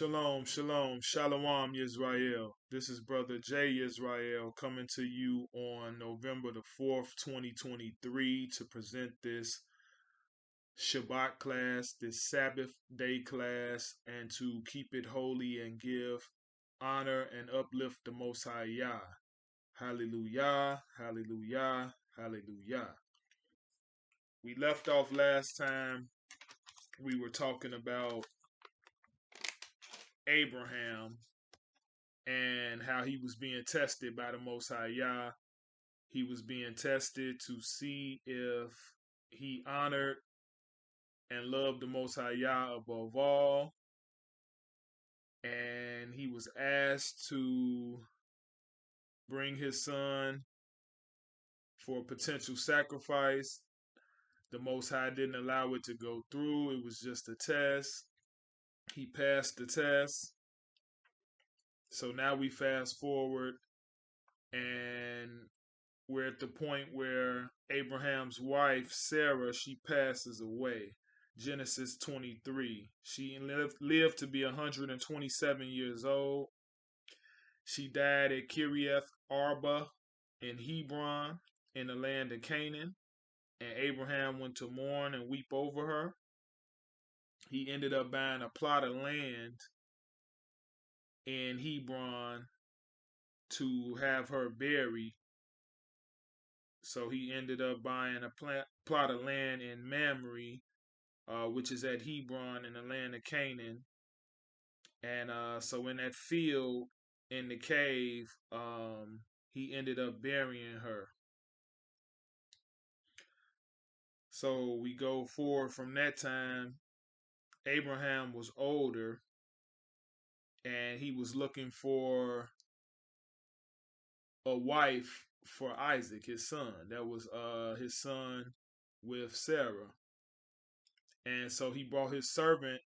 Shalom, shalom, shalom, Yisrael. This is brother J.Yisrael coming to you on November the 4th, 2023 to present this Shabbat class, this Sabbath day class, and to keep it holy and give honor and uplift the Most High Yah. Hallelujah, hallelujah, hallelujah. We left off last time, we were talking about Abraham and how he was being tested by the Most High Yah. He was being tested to see if he honored and loved the Most High Yah above all. And he was asked to bring his son for a potential sacrifice. The Most High didn't allow it to go through. It was just a test. He passed the test. So now we fast forward and we're at the point where Abraham's wife, Sarah, she passes away. Genesis 23. She lived to be 127 years old. She died at Kiriath Arba in Hebron in the land of Canaan. And Abraham went to mourn and weep over her. He ended up buying a plot of land in Hebron to have her buried. So he ended up buying a plot of land in Mamre, which is at Hebron in the land of Canaan. And so in that field, in the cave, he ended up burying her. So we go forward from that time. Abraham was older, and he was looking for a wife for Isaac, his son. That was his son with Sarah. And so he brought his servant,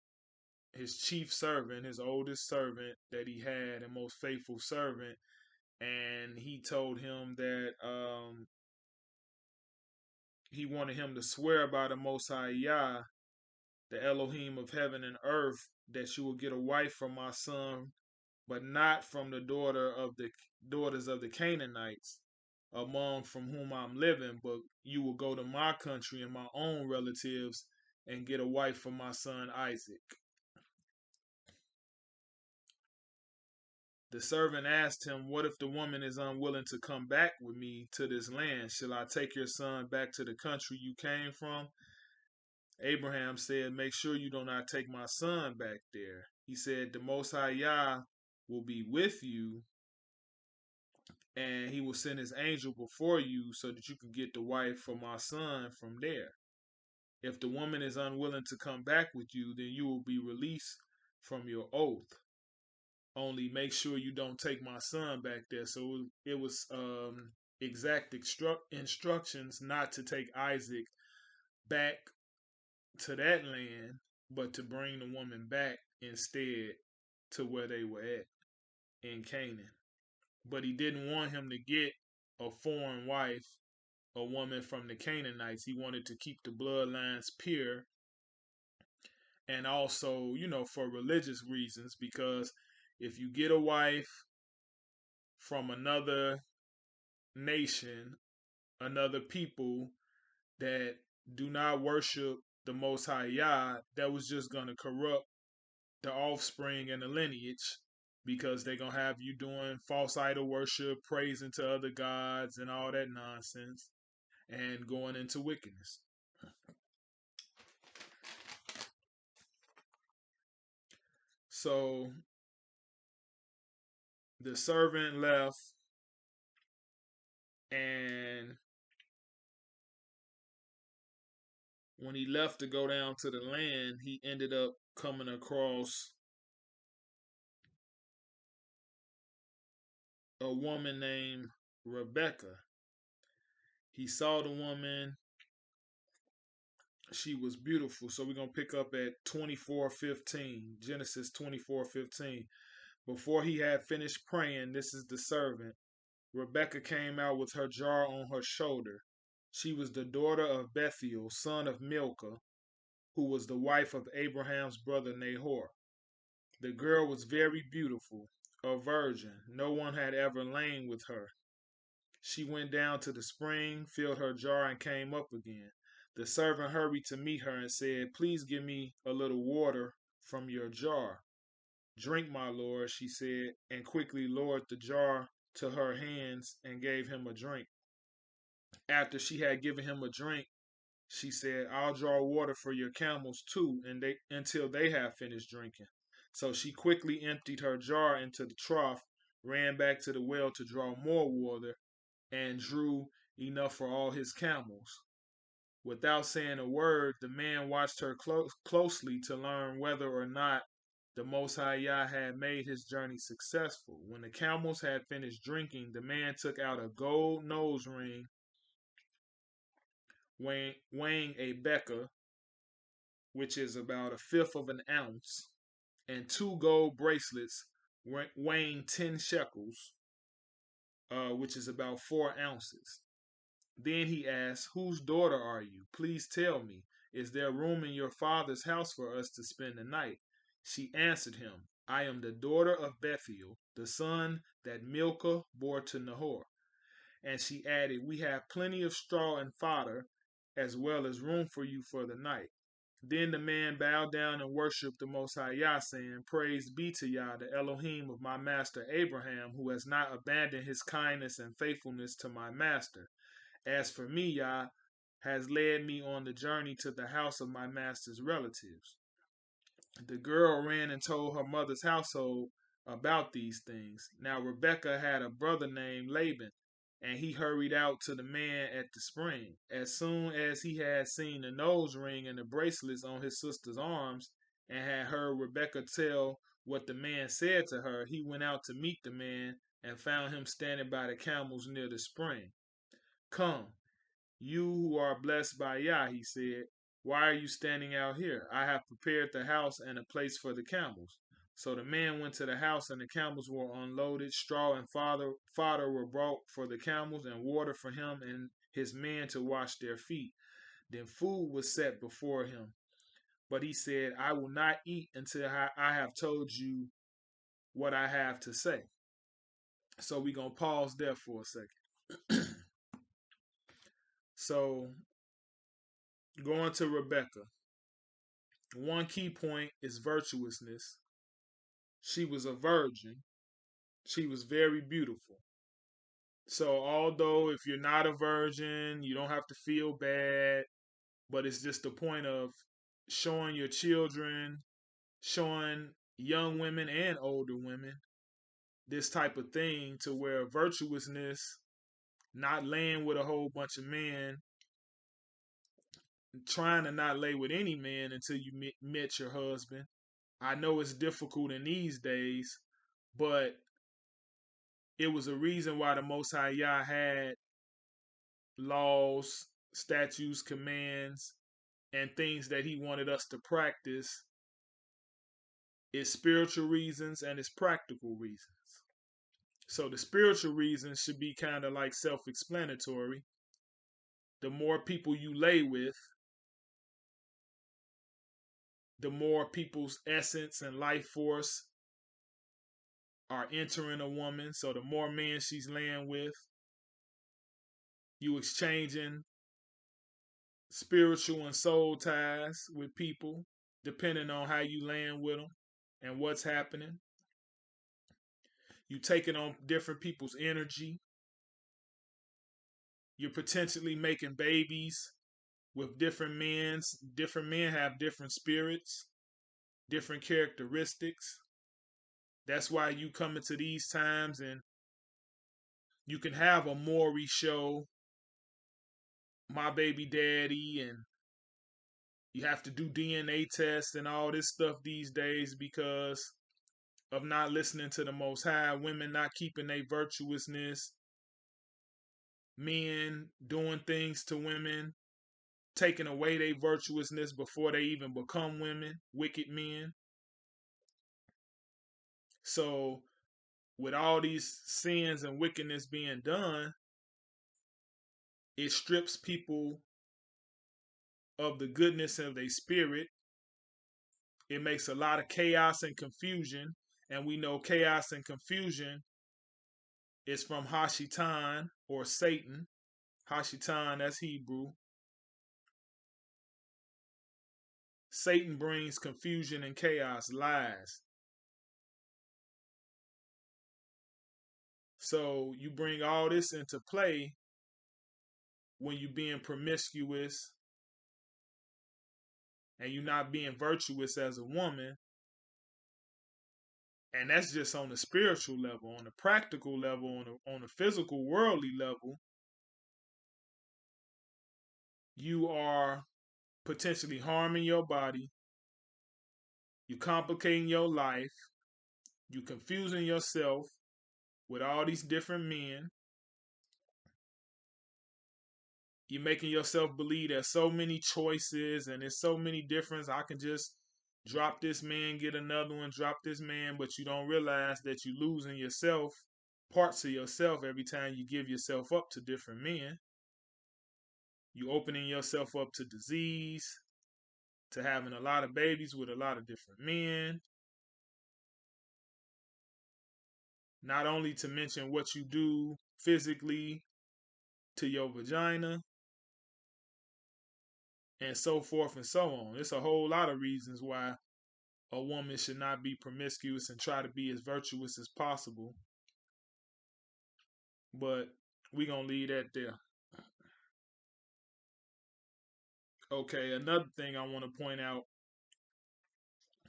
his chief servant, his oldest servant that he had, and most faithful servant, and he told him that he wanted him to swear by the Most High Yah, the Elohim of heaven and earth, that you will get a wife from my son, but not from the daughters of the Canaanites, among from whom I'm living, but you will go to my country and my own relatives and get a wife for my son Isaac. The servant asked him, what if the woman is unwilling to come back with me to this land? Shall I take your son back to the country you came from? Abraham said, make sure you do not take my son back there. He said, the Most High Yah will be with you, and he will send his angel before you so that you can get the wife for my son from there. If the woman is unwilling to come back with you, then you will be released from your oath. Only make sure you don't take my son back there. So it was exact instructions not to take Isaac back to that land, but to bring the woman back instead to where they were at in Canaan. But he didn't want him to get a foreign wife, a woman from the Canaanites. He wanted to keep the bloodlines pure, and also, for religious reasons, because if you get a wife from another nation, another people that do not worship the Most High Yah, that was just going to corrupt the offspring and the lineage, because they're going to have you doing false idol worship, praising to other gods and all that nonsense, and going into wickedness. So the servant left, and when he left to go down to the land, he ended up coming across a woman named Rebecca. He saw the woman. She was beautiful. So we're going to pick up at 24:15, Genesis 24:15. Before he had finished praying, this is the servant. Rebecca came out with her jar on her shoulder. She was the daughter of Bethuel, son of Milcah, who was the wife of Abraham's brother Nahor. The girl was very beautiful, a virgin. No one had ever lain with her. She went down to the spring, filled her jar, and came up again. The servant hurried to meet her and said, "Please give me a little water from your jar." "Drink, my lord," she said, and quickly lowered the jar to her hands and gave him a drink. After she had given him a drink, she said, "I'll draw water for your camels too, until they have finished drinking." So she quickly emptied her jar into the trough, ran back to the well to draw more water, and drew enough for all his camels. Without saying a word, the man watched her closely to learn whether or not the Most High Yah had made his journey successful. When the camels had finished drinking, the man took out a gold nose ring weighing a beka, which is about a fifth of an ounce, and two gold bracelets weighing 10 shekels, which is about 4 ounces. Then he asked, "Whose daughter are you? Please tell me. Is there room in your father's house for us to spend the night?" She answered him, "I am the daughter of Bethuel, the son that Milcah bore to Nahor." And she added, "We have plenty of straw and fodder, as well as room for you for the night." Then the man bowed down and worshipped the Most High Yah, saying, "Praise be to Yah, the Elohim of my master Abraham, who has not abandoned his kindness and faithfulness to my master. As for me, Yah has led me on the journey to the house of my master's relatives." The girl ran and told her mother's household about these things. Now Rebekah had a brother named Laban, and he hurried out to the man at the spring. As soon as he had seen the nose ring and the bracelets on his sister's arms, and had heard Rebekah tell what the man said to her, he went out to meet the man and found him standing by the camels near the spring. "Come, you who are blessed by Yah," he said, "why are you standing out here? I have prepared the house and a place for the camels." So the man went to the house, and the camels were unloaded. Straw and fodder were brought for the camels, and water for him and his men to wash their feet. Then food was set before him. But he said, "I will not eat until I have told you what I have to say." So we're going to pause there for a second. So going to Rebecca. One key point is virtuousness. She was a virgin. She was very beautiful. So, although if you're not a virgin, you don't have to feel bad, but it's just the point of showing your children, showing young women and older women this type of thing, to where virtuousness, not laying with a whole bunch of men, trying to not lay with any man until you met your husband. I know it's difficult in these days, but it was a reason why the Most High Yah had laws, statutes, commands, and things that he wanted us to practice. It's spiritual reasons and it's practical reasons. So the spiritual reasons should be kind of like self-explanatory. The more people you lay with, the more people's essence and life force are entering a woman. So the more men she's laying with, you exchanging spiritual and soul ties with people, depending on how you land with them and what's happening. You taking on different people's energy. You're potentially making babies with different men. Different men have different spirits, different characteristics. That's why you come into these times and you can have a Maury show, my baby daddy, and you have to do DNA tests and all this stuff these days because of not listening to the Most High, women not keeping their virtuousness, men doing things to women, taking away their virtuousness before they even become women, wicked men. So, with all these sins and wickedness being done, it strips people of the goodness of their spirit. it makes a lot of chaos and confusion. And we know chaos and confusion is from Hashitan or Satan. Hashitan, that's Hebrew. Satan brings confusion and chaos, lies. So you bring all this into play when you're being promiscuous and you're not being virtuous as a woman. And that's just on the spiritual level. On the practical level, on the physical, worldly level, you are potentially harming your body. You complicating your life. You confusing yourself with all these different men. You're making yourself believe there's so many choices and there's so many difference. I can just drop this man, get another one, drop this man, but you don't realize that you're losing yourself, parts of yourself, every time you give yourself up to different men. You opening yourself up to disease, to having a lot of babies with a lot of different men. Not only to mention what you do physically to your vagina, and so forth and so on. It's a whole lot of reasons why a woman should not be promiscuous and try to be as virtuous as possible. But we're going to leave that there. Okay, another thing I want to point out,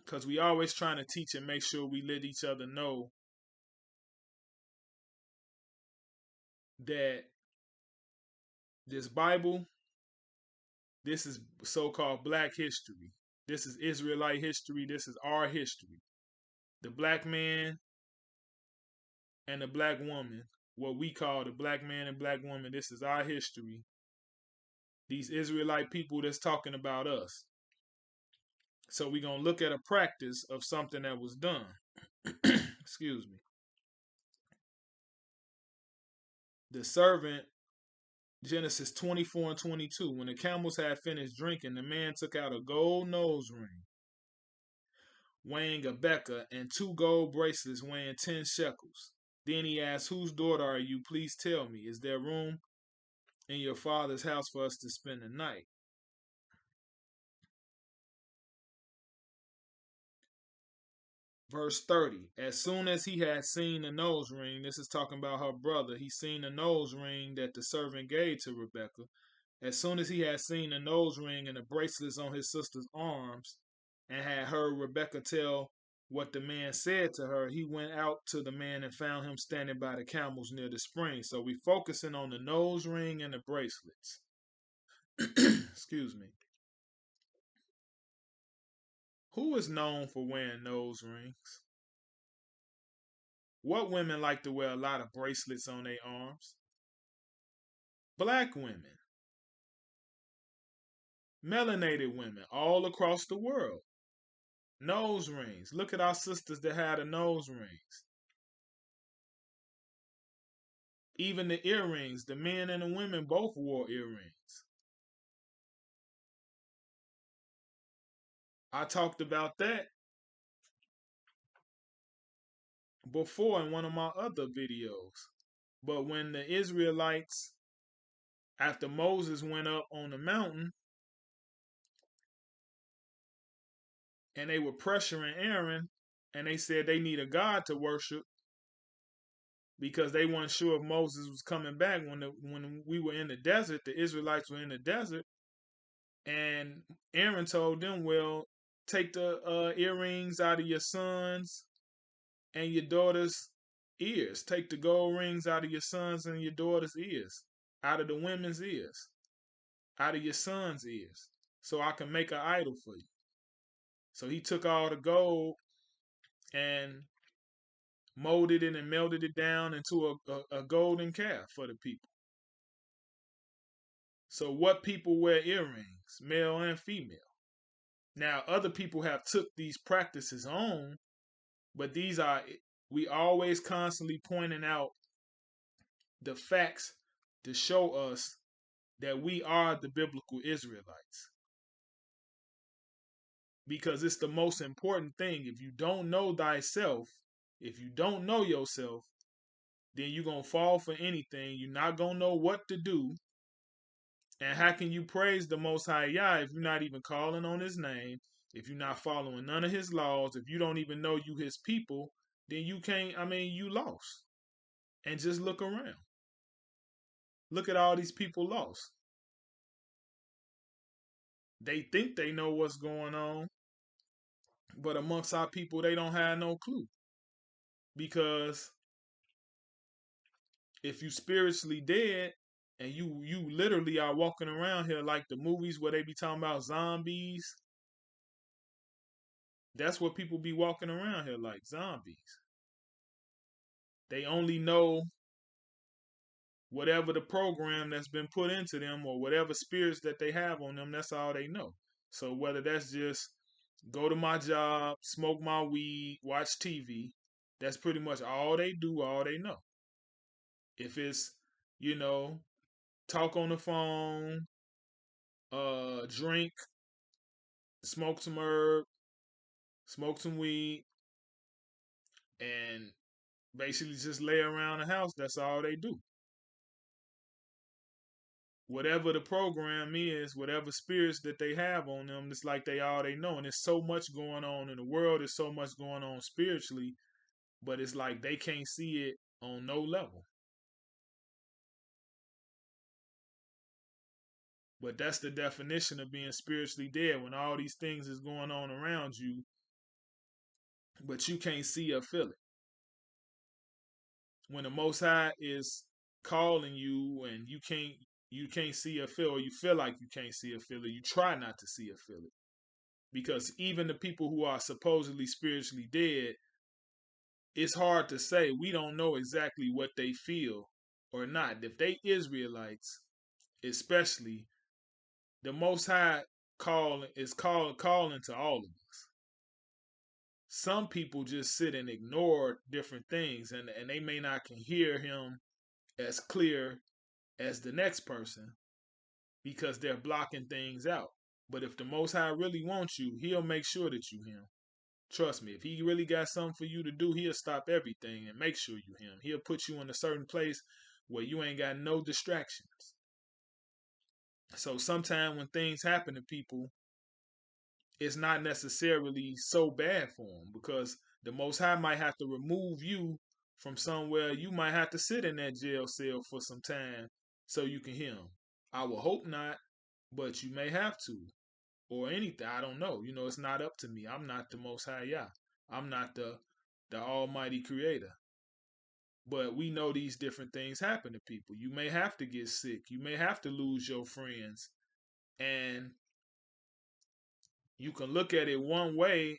because we always trying to teach and make sure we let each other know that this Bible, this is so-called black history. This is Israelite history. This is our history. The black man and the black woman, what we call the black man and black woman, this is our history. These Israelite people that's talking about us. So we're going to look at a practice of something that was done. Excuse me. The servant, Genesis 24 and 22. When the camels had finished drinking, the man took out a gold nose ring weighing a beka and 2 gold bracelets weighing 10 shekels. Then he asked, "Whose daughter are you? Please tell me. Is there room in your father's house for us to spend the night?" Verse 30. As soon as he had seen the nose ring, this is talking about her brother, he seen the nose ring that the servant gave to Rebekah. As soon as he had seen the nose ring and the bracelets on his sister's arms, and had heard Rebekah tell what the man said to her, he went out to the man and found him standing by the camels near the spring. So we focusing on the nose ring and the bracelets. Excuse me. Who is known for wearing nose rings? What women like to wear a lot of bracelets on their arms? Black women. Melanated women all across the world. Nose rings. Look at our sisters that had the nose rings. Even the earrings, the men and the women both wore earrings. I talked about that before in one of my other videos. But when the Israelites, after Moses went up on the mountain, and they were pressuring Aaron, and they said they need a God to worship because they weren't sure if Moses was coming back when we were in the desert. The Israelites were in the desert, and Aaron told them, "Well, take the earrings out of your sons and your daughters' ears. Take the gold rings out of your sons and your daughters' ears, out of the women's ears, out of your sons' ears, so I can make an idol for you." So he took all the gold and molded it and melted it down into a golden calf for the people. So what people wear earrings, male and female. Now other people have took these practices on, but we always constantly pointing out the facts to show us that we are the biblical Israelites. because it's the most important thing. If you don't know thyself, if you don't know yourself, then you're going to fall for anything. You're not going to know what to do. And how can you praise the Most High Yah if you're not even calling on his name, if you're not following none of his laws, if you don't even know you his people, then you can't, you lost. And just look around. Look at all these people lost. They think they know what's going on, but amongst our people, they don't have no clue. Because if you spiritually dead and you literally are walking around here like the movies where they be talking about zombies, that's what people be walking around here like, zombies. They only know whatever the program that's been put into them or whatever spirits that they have on them, that's all they know. So whether that's just go to my job, smoke my weed, watch TV, that's pretty much all they do, all they know. If it's, talk on the phone, drink, smoke some herb, smoke some weed, and basically just lay around the house, that's all they do. Whatever the program is, whatever spirits that they have on them, it's like they all they know. And there's so much going on in the world, there's so much going on spiritually, but it's like they can't see it on no level. But that's the definition of being spiritually dead, when all these things is going on around you, but you can't see or feel it. When the Most High is calling you and you can't see or feel, or you feel like you can't see or feel it, you try not to see or feel it. Because even the people who are supposedly spiritually dead, it's hard to say. We don't know exactly what they feel or not. If they Israelites, especially, the Most High calling to all of us. Some people just sit and ignore different things, and they may not can hear him as clear as the next person because they're blocking things out. But if the Most High really wants you, he'll make sure that you hear him. Trust me, if he really got something for you to do, he'll stop everything and make sure you hear him. He'll put you in a certain place where you ain't got no distractions. So sometimes when things happen to people, it's not necessarily so bad for them, because the Most High might have to remove you from somewhere. You might have to sit in that jail cell for some time so you can hear him. I will hope not, but you may have to. Or anything. I don't know. It's not up to me. I'm not the Most High Yah. I'm not the Almighty Creator. But we know these different things happen to people. You may have to get sick. You may have to lose your friends. And you can look at it one way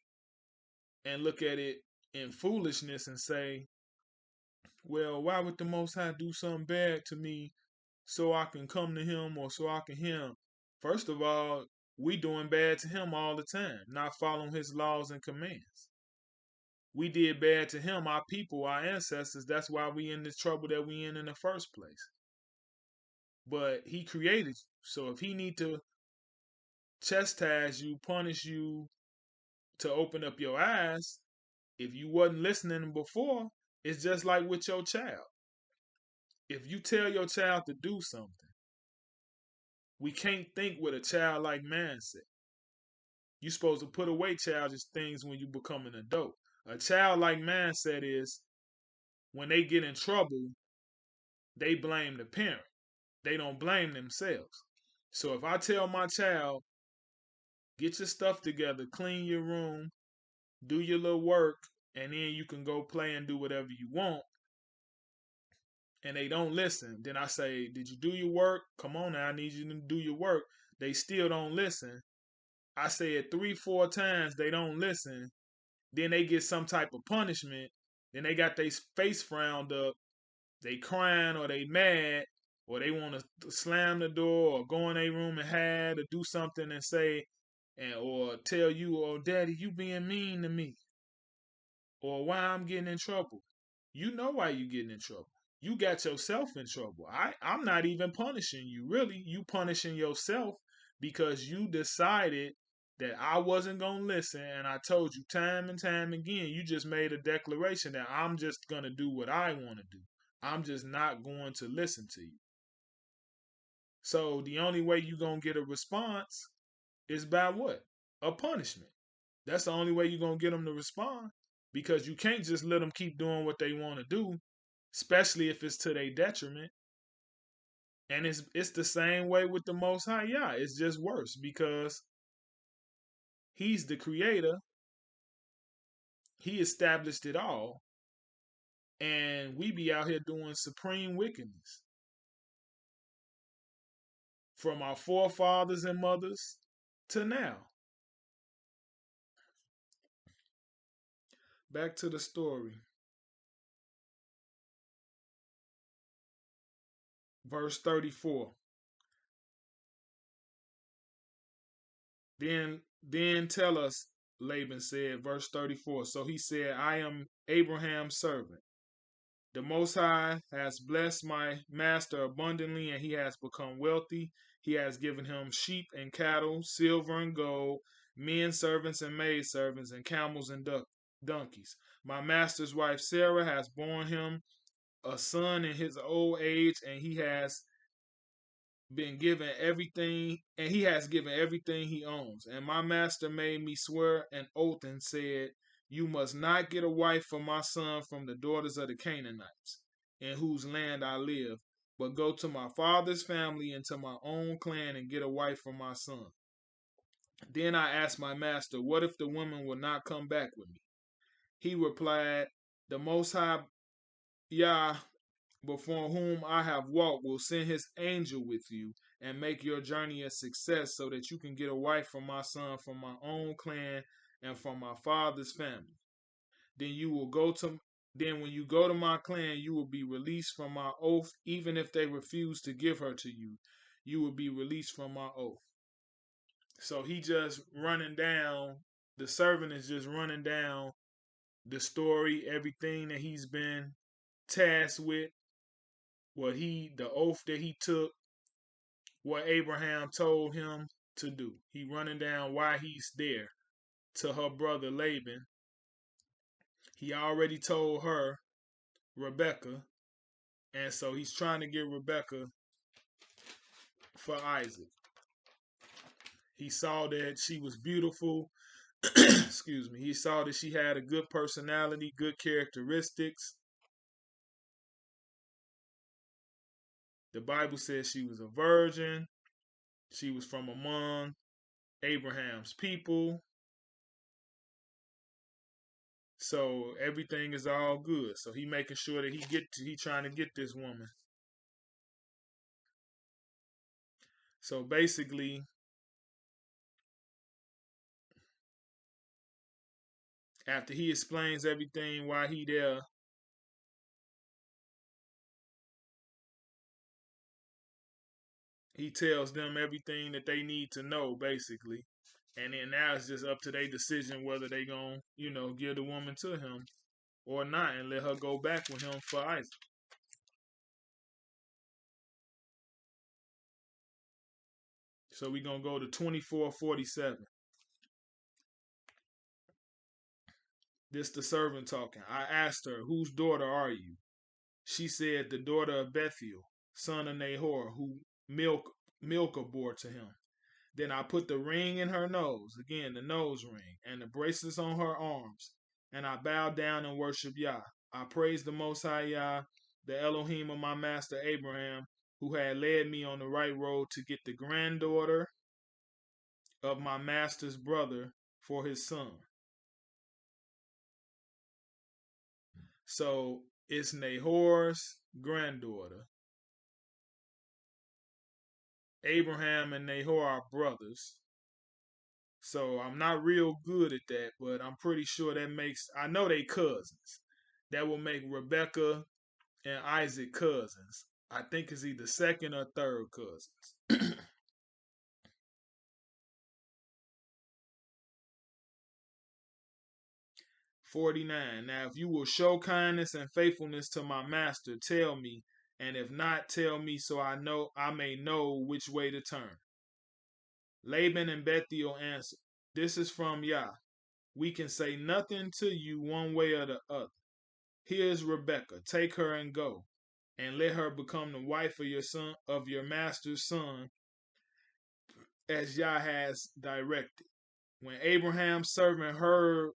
and look at it in foolishness and say, well, why would the Most High do something bad to me so I can come to him or so I can hear him? First of all, we doing bad to him all the time, not following his laws and commands. We did bad to him, our people, our ancestors. That's why we in the trouble that we in the first place. But he created you. So if he need to chastise you, punish you to open up your eyes, if you wasn't listening before, it's just like with your child. If you tell your child to do something, we can't think with a childlike mindset. You're supposed to put away childish things when you become an adult. A childlike mindset is when they get in trouble, they blame the parent. They don't blame themselves. So if I tell my child, get your stuff together, clean your room, do your little work, and then you can go play and do whatever you want, and they don't listen, then I say, did you do your work? Come on now, I need you to do your work. They still don't listen. I say it 3-4 times, they don't listen. Then they get some type of punishment. Then they got their face frowned up. They crying or they mad or they want to slam the door or go in their room and hide or do something and say, or tell you, oh, daddy, you being mean to me, or why I'm getting in trouble. You know why you getting in trouble. You got yourself in trouble. I'm not even punishing you, really. You punishing yourself because you decided that I wasn't going to listen, and I told you time and time again, you just made a declaration that I'm just going to do what I want to do. I'm just not going to listen to you. So the only way you're going to get a response is by what? A punishment. That's the only way you're going to get them to respond, because you can't just let them keep doing what they want to do, especially if it's to their detriment. And it's the same way with the Most High Yah. It's just worse because He's the creator. He established it all. And we be out here doing supreme wickedness. From our forefathers and mothers to now. Back to the story. Verse 34. Then tell us, Laban said, verse 34. So he said, I am Abraham's servant. The Most High has blessed my master abundantly, and he has become wealthy. He has given him sheep and cattle, silver and gold, men servants and maid servants, and camels and donkeys. My master's wife Sarah has borne him a son in his old age, and he has given everything he owns. And my master made me swear an oath and said, you must not get a wife for my son from the daughters of the Canaanites, in whose land I live, but go to my father's family and to my own clan and get a wife for my son. Then I asked my master, what if the woman will not come back with me? He replied, the Most High Yah, before whom I have walked, will send his angel with you and make your journey a success, so that you can get a wife for my son from my own clan and from my father's family. Then when you go to my clan, you will be released from my oath. Even if they refuse to give her to you, you will be released from my oath. So he just running down, the servant is just running down the story, everything that he's been tasked with, the oath that he took, what Abraham told him to do. He running down why he's there to her brother Laban. He already told her, Rebecca, and so he's trying to get Rebecca for Isaac. He saw that she was beautiful. Excuse me. He saw that she had a good personality, good characteristics. The Bible says she was a virgin. She was from among Abraham's people. So everything is all good. So he making sure that he trying to get this woman. So basically, after he explains everything why he there, he tells them everything that they need to know, basically. And then now it's just up to their decision whether they gonna, give the woman to him or not, and let her go back with him for Isaac. So we're gonna go to 24:47. This the servant talking. I asked her, whose daughter are you? She said, the daughter of Bethuel, son of Nahor, who Milcah bore to him. Then I put the ring in her nose, again the nose ring, and the bracelets on her arms, and I bowed down and worshiped Yah. I praised the Most High Yah, the Elohim of my master Abraham, who had led me on the right road to get the granddaughter of my master's brother for his son. So it's Nahor's granddaughter. Abraham and Nahor are brothers. So I'm not real good at that, but I'm pretty sure I know they cousins. That will make Rebecca and Isaac cousins. I think it's either second or third cousins. 49. Now, if you will show kindness and faithfulness to my master, tell me, and if not, tell me, so I may know which way to turn. Laban and Bethuel answered. This is from Yah. We can say nothing to you one way or the other. Here is Rebekah. Take her and go, and let her become the wife of your son, of your master's son, as Yah has directed. When Abraham's servant heard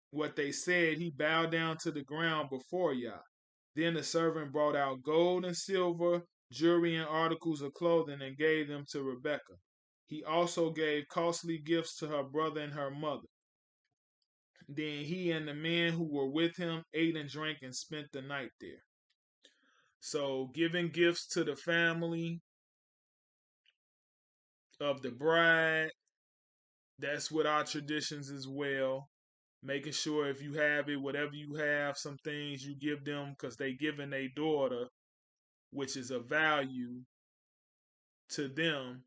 what they said, he bowed down to the ground before Yah. Then the servant brought out gold and silver, jewelry, and articles of clothing and gave them to Rebekah. He also gave costly gifts to her brother and her mother. Then he and the men who were with him ate and drank and spent the night there. So, giving gifts to the family of the bride, that's what our traditions as well. Making sure if you have it, whatever you have, some things you give them because they giving their daughter, which is a value to them.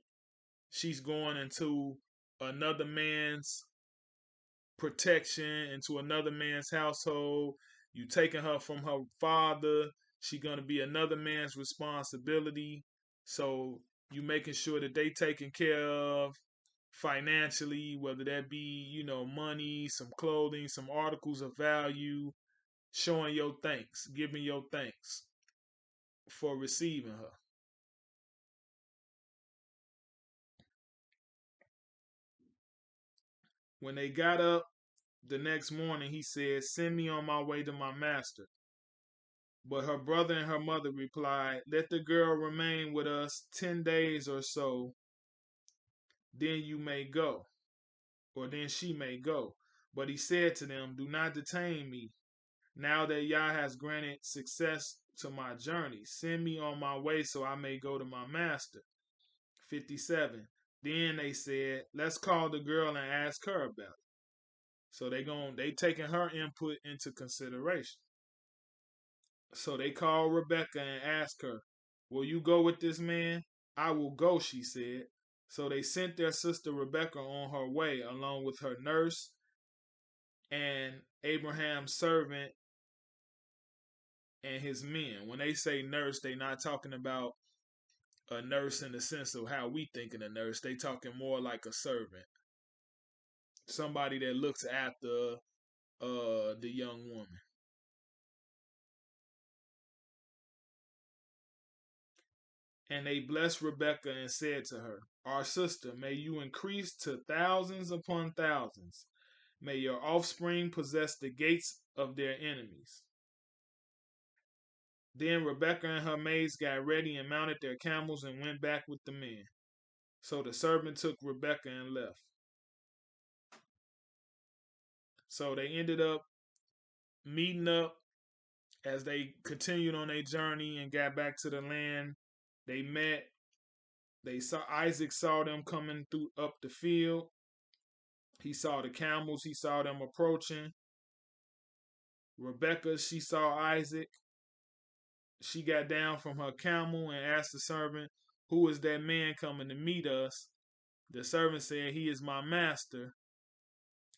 She's going into another man's protection, into another man's household. You taking her from her father. She gonna be another man's responsibility. So you making sure that they taken care of financially, whether that be, money, some clothing, some articles of value, showing your thanks, giving your thanks for receiving her. When they got up the next morning, he said, "Send me on my way to my master." But her brother and her mother replied, "Let the girl remain with us 10 days or so, then you may go, or then she may go." But he said to them, "Do not detain me, now that Yah has granted success to my journey. Send me on my way so I may go to my master." 57. Then they said, "Let's call the girl and ask her about it." So they taking her input into consideration. So they called Rebecca and asked her, "Will you go with this man?" "I will go," she said. So they sent their sister Rebecca on her way along with her nurse and Abraham's servant and his men. When they say nurse, they're not talking about a nurse in the sense of how we think of a nurse. They talking more like a servant, somebody that looks after the young woman. And they blessed Rebekah and said to her, "Our sister, may you increase to thousands upon thousands. May your offspring possess the gates of their enemies." Then Rebekah and her maids got ready and mounted their camels and went back with the men. So the servant took Rebekah and left. So they ended up meeting up as they continued on their journey and got back to the land. They met. Isaac saw them coming through up the field. He saw the camels. He saw them approaching. Rebekah, she saw Isaac. She got down from her camel and asked the servant, "Who is that man coming to meet us?" The servant said, "He is my master."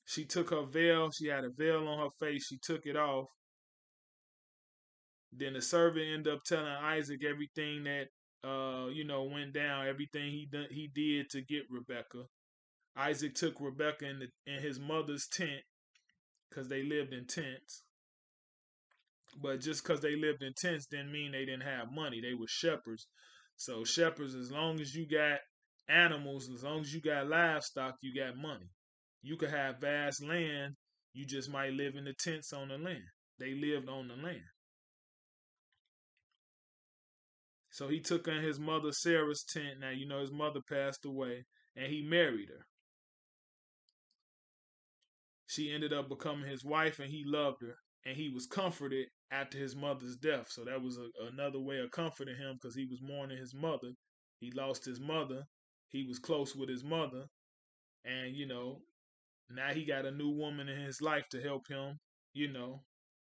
She took her veil. She had a veil on her face. She took it off. Then the servant ended up telling Isaac everything that went down, everything he did to get Rebekah. Isaac took Rebekah in his mother's tent because they lived in tents. But just because they lived in tents didn't mean they didn't have money. They were shepherds. So shepherds, as long as you got animals, as long as you got livestock, you got money. You could have vast land. You just might live in the tents on the land. They lived on the land. So he took her in his mother Sarah's tent. Now, his mother passed away, and he married her. She ended up becoming his wife, and he loved her. And he was comforted after his mother's death. So that was another way of comforting him because he was mourning his mother. He lost his mother. He was close with his mother. And, now he got a new woman in his life to help him,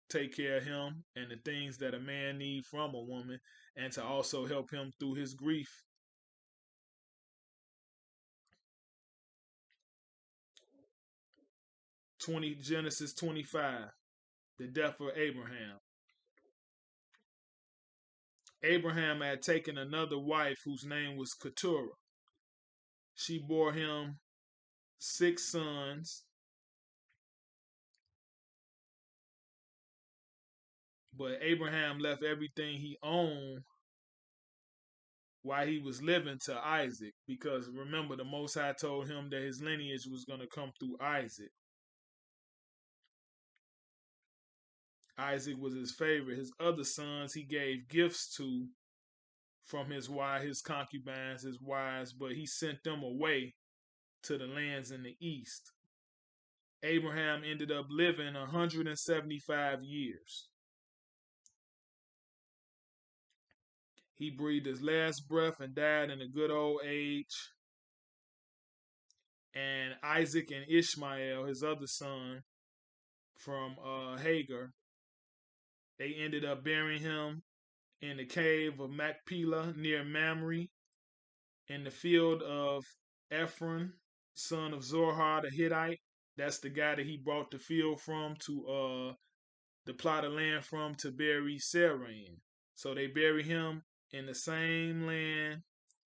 take care of him and the things that a man needs from a woman and to also help him through his grief. Genesis 25, the death of Abraham. Abraham had taken another wife whose name was Keturah. She bore him 6 sons, but Abraham left everything he owned while he was living to Isaac, because remember, the Most High told him that his lineage was going to come through Isaac. Isaac was his favorite. His other sons he gave gifts to from his wife, his concubines, his wives, but he sent them away to the lands in the east. Abraham ended up living 175 years. He breathed his last breath and died in a good old age. And Isaac and Ishmael, his other son from Hagar, they ended up burying him in the cave of Machpelah near Mamre, in the field of Ephron, son of Zohar the Hittite. That's the guy that he brought the field from to the plot of land from to bury Sarah in. So they bury him in the same land,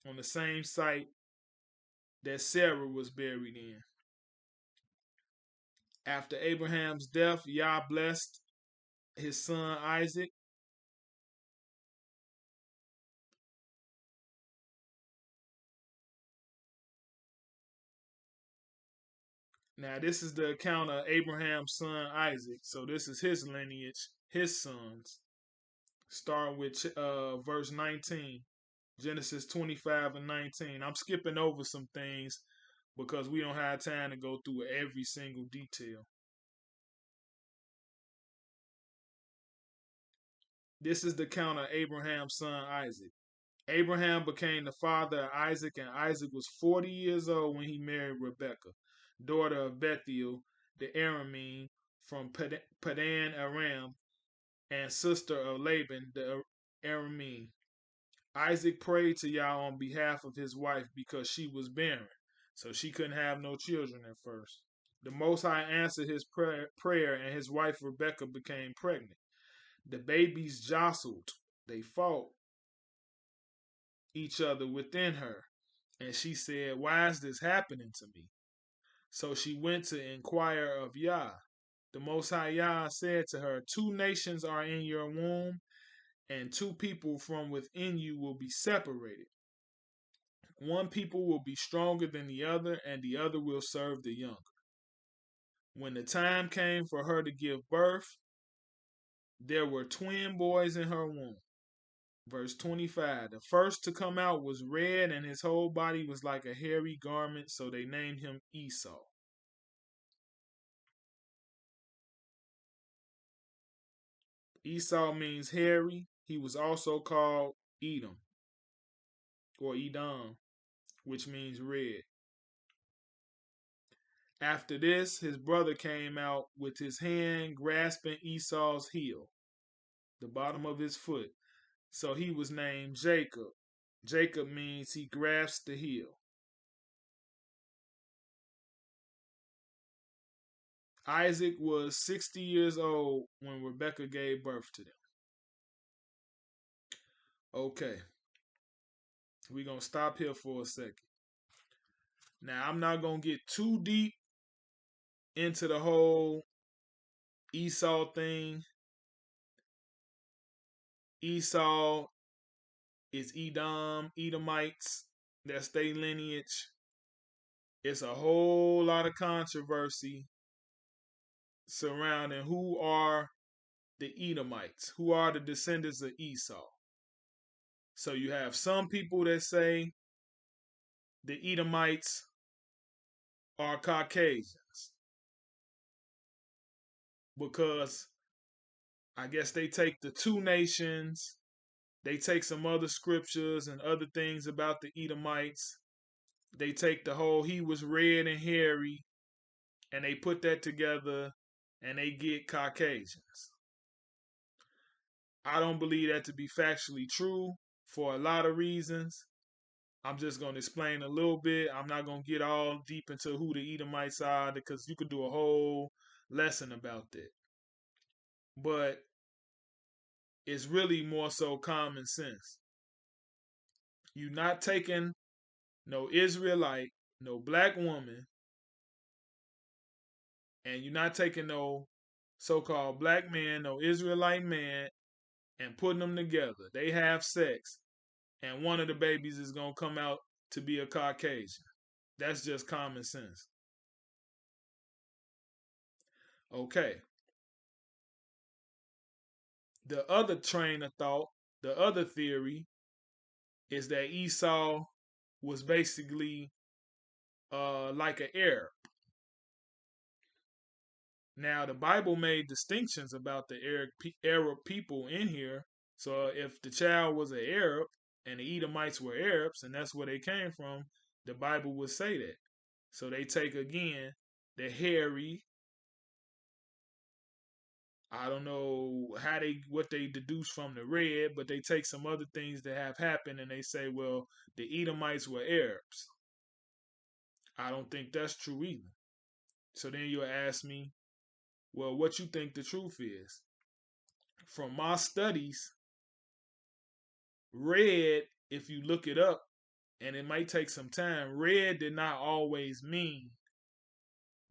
on the same site that Sarah was buried in. After Abraham's death, Yah blessed his son Isaac. Now, this is the account of Abraham's son Isaac. So this is his lineage, his sons. Starting with verse 19, Genesis 25 and 19. I'm skipping over some things because we don't have time to go through every single detail. This is the account of Abraham's son Isaac. Abraham became the father of Isaac, and Isaac was 40 years old when he married Rebekah, daughter of Bethuel the Aramean from Padan Aram, and sister of Laban the Aramean. Isaac prayed to Yah on behalf of his wife because she was barren, so she couldn't have no children at first. The Most High answered his prayer, and his wife Rebekah became pregnant. The babies jostled, they fought each other within her, and she said, "Why is this happening to me?" So she went to inquire of Yah. The Most High Yah said to her, "Two nations are in your womb, and two people from within you will be separated. One people will be stronger than the other, and the other will serve the younger." When the time came for her to give birth, there were twin boys in her womb. Verse 25. The first to come out was red, and his whole body was like a hairy garment, so they named him Esau. Esau means hairy. He was also called Edom or Edom, which means red. After this, his brother came out with his hand grasping Esau's heel, the bottom of his foot. So he was named Jacob. Jacob means he grasped the heel. Isaac was 60 years old when Rebekah gave birth to them. Okay, we're going to stop here for a second. Now, I'm not going to get too deep into the whole Esau thing. Esau is Edom, Edomites. That's their lineage. It's a whole lot of controversy surrounding who are the Edomites, who are the descendants of Esau. So you have some people that say the Edomites are Caucasians because I guess they take the two nations, they take some other scriptures and other things about the Edomites. They take the whole he was red and hairy and they put that together and they get Caucasians. I don't believe that to be factually true for a lot of reasons. I'm just going to explain a little bit. I'm not going to get all deep into who the Edomites are because you could do a whole lesson about that. But it's really more so common sense. You're not taking no Israelite, no black woman, And you're not taking no so-called black man, no Israelite man, and putting them together. They have sex, and one of the babies is gonna come out to be a Caucasian. That's just common sense. Okay. The other train of thought, the other theory, is that Esau was basically like an Arab. Now, the Bible made distinctions about the Arab people in here. So, if the child was an Arab and the Edomites were Arabs, and that's where they came from, the Bible would say that. So, they take again the hairy. I don't know what they deduce from the red, but they take some other things that have happened and they say, well, the Edomites were Arabs. I don't think that's true either. So then you'll ask me, well, what you think the truth is? From my studies, red, if you look it up, and it might take some time, red did not always mean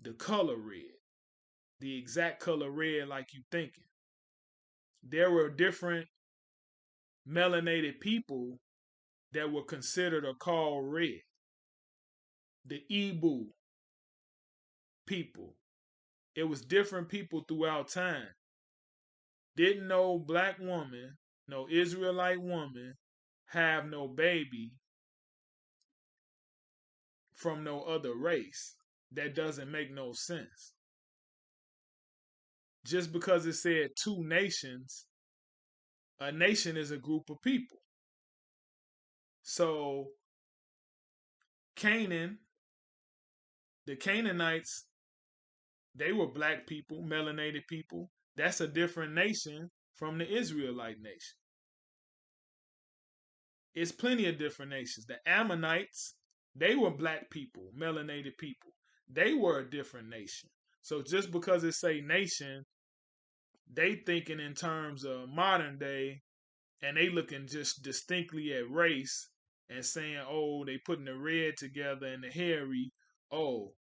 the color red, the exact color red like you thinking. There were different melanated people that were considered or called red. The Ibu people. It was different people throughout time. Didn't no black woman, no Israelite woman, have no baby from no other race. That doesn't make no sense. Just because it said two nations, a nation is a group of people. So Canaan, the Canaanites, they were black people, melanated people. That's a different nation from the Israelite nation. It's plenty of different nations. The Ammonites, they were black people, melanated people. They were a different nation. So just because it say nation, they thinking in terms of modern day, and they looking just distinctly at race and saying, oh, they putting the red together and the hairy. Oh,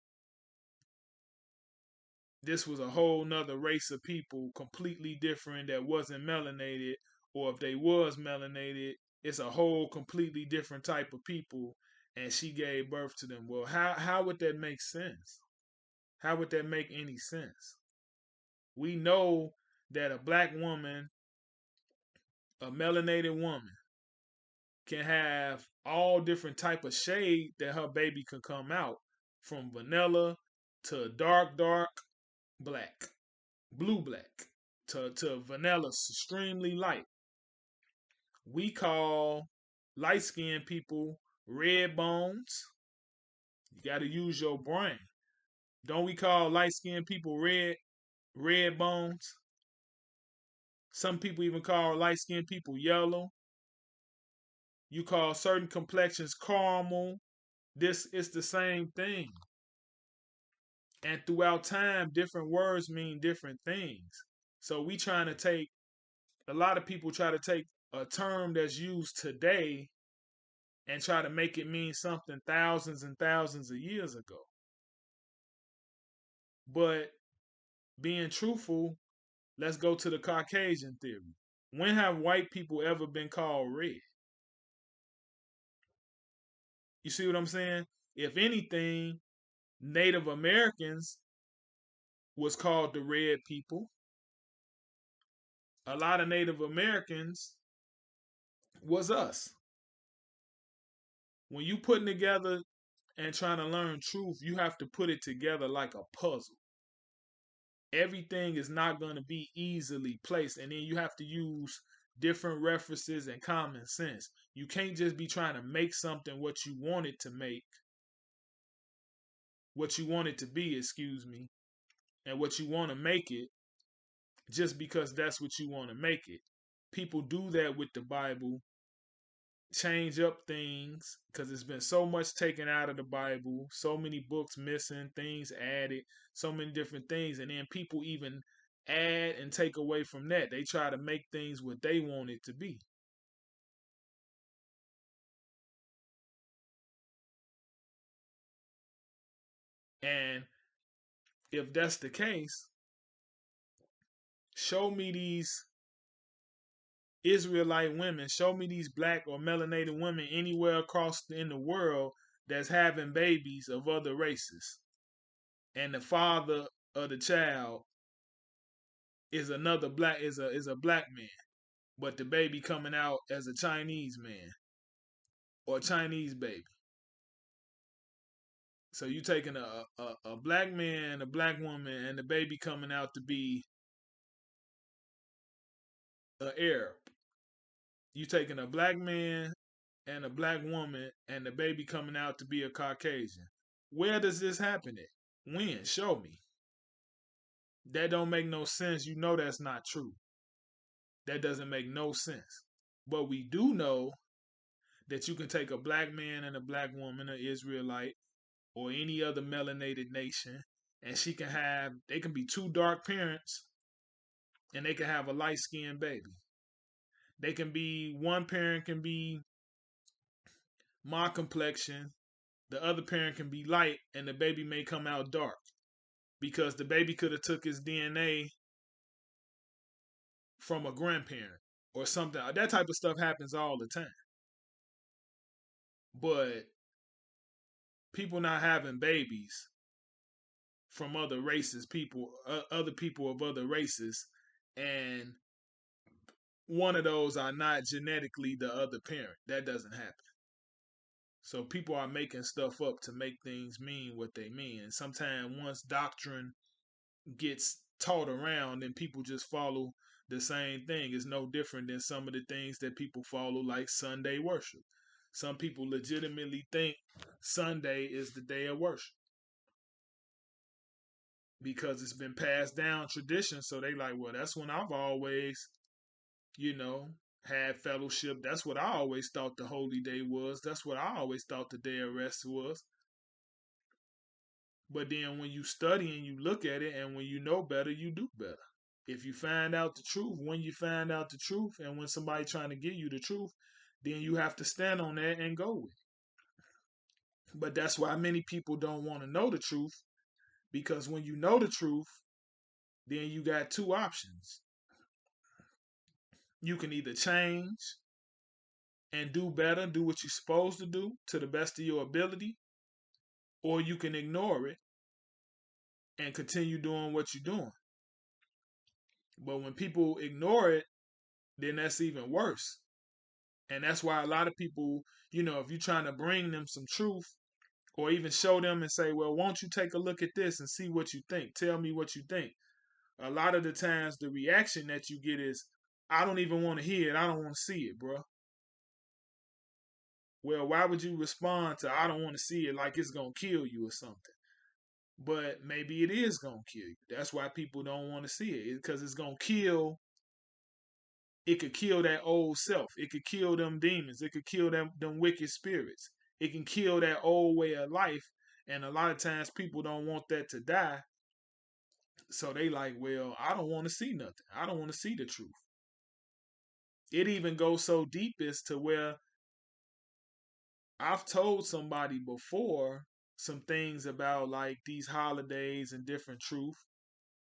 this was a whole nother race of people, completely different, that wasn't melanated, or if they was melanated, it's a whole completely different type of people, and she gave birth to them. Well, how would that make sense? How would that make any sense? We know that a black woman, a melanated woman, can have all different type of shade that her baby can come out, from vanilla to dark black, blue black, to vanilla extremely light. We call light skinned people red bones. You got to use your brain. Don't we call light skinned people red bones? Some people even call light skinned people yellow. You call certain complexions caramel. This is the same thing. And throughout time, different words mean different things. So we trying to take, a lot of people try to take a term that's used today and try to make it mean something thousands and thousands of years ago. But being truthful, let's go to the Caucasian theory. When have white people ever been called red? You see what I'm saying? If anything, Native Americans was called the red people. A lot of Native Americans was us. When you putting together and trying to learn truth, you have to put it together like a puzzle. Everything is not going to be easily placed, and then you have to use different references and common sense. You can't just be trying to make something what you want it to make, what you want it to be, excuse me, and what you want to make it just because that's what you want to make it. People do that with the Bible, change up things because there's been so much taken out of the Bible, so many books missing, things added, so many different things, and then people even add and take away from that. They try to make things what they want it to be. And if that's the case, show me these Israelite women, show me these black or melanated women anywhere across in the world that's having babies of other races, and the father of the child is another black is a black man, but the baby coming out as a Chinese man or a Chinese baby. So you taking a black man, a black woman, and the baby coming out to be an Arab. You taking a black man and a black woman, and the baby coming out to be a Caucasian. Where does this happen at? When? Show me. That don't make no sense. You know that's not true. That doesn't make no sense. But we do know that you can take a black man and a black woman, an Israelite, or any other melanated nation, and they can be two dark parents, and they can have a light skinned baby. They can be, one parent can be my complexion, the other parent can be light, and the baby may come out dark because the baby could have took his DNA from a grandparent or something. That type of stuff happens all the time. But people not having babies from other races, other people of other races, and one of those are not genetically the other parent. That doesn't happen. So people are making stuff up to make things mean what they mean. And sometimes once doctrine gets taught around and people just follow the same thing, it's no different than some of the things that people follow, like Sunday worship. Some people legitimately think Sunday is the day of worship because it's been passed down tradition. So they like, well, that's when I've always, had fellowship. That's what I always thought the holy day was. That's what I always thought the day of rest was. But then when you study and you look at it, and when you know better, you do better. If you find out the truth, when you find out the truth, and when somebody trying to give you the truth, then you have to stand on that and go with it. But that's why many people don't want to know the truth, because when you know the truth, then you got two options. You can either change and do better, do what you're supposed to do to the best of your ability, or you can ignore it and continue doing what you're doing. But when people ignore it, then that's even worse. And that's why a lot of people, if you're trying to bring them some truth or even show them and say, well, won't you take a look at this and see what you think? Tell me what you think. A lot of the times the reaction that you get is, I don't even want to hear it. I don't want to see it, bro. Well, why would you respond to I don't want to see it like it's going to kill you or something? But maybe it is going to kill you. That's why people don't want to see it, because it's going to kill. It could kill that old self. It could kill them demons. It could kill them wicked spirits. It can kill that old way of life. And a lot of times people don't want that to die. So they like, well, I don't want to see nothing. I don't want to see the truth. It even goes so deep as to where I've told somebody before some things about like these holidays and different truth.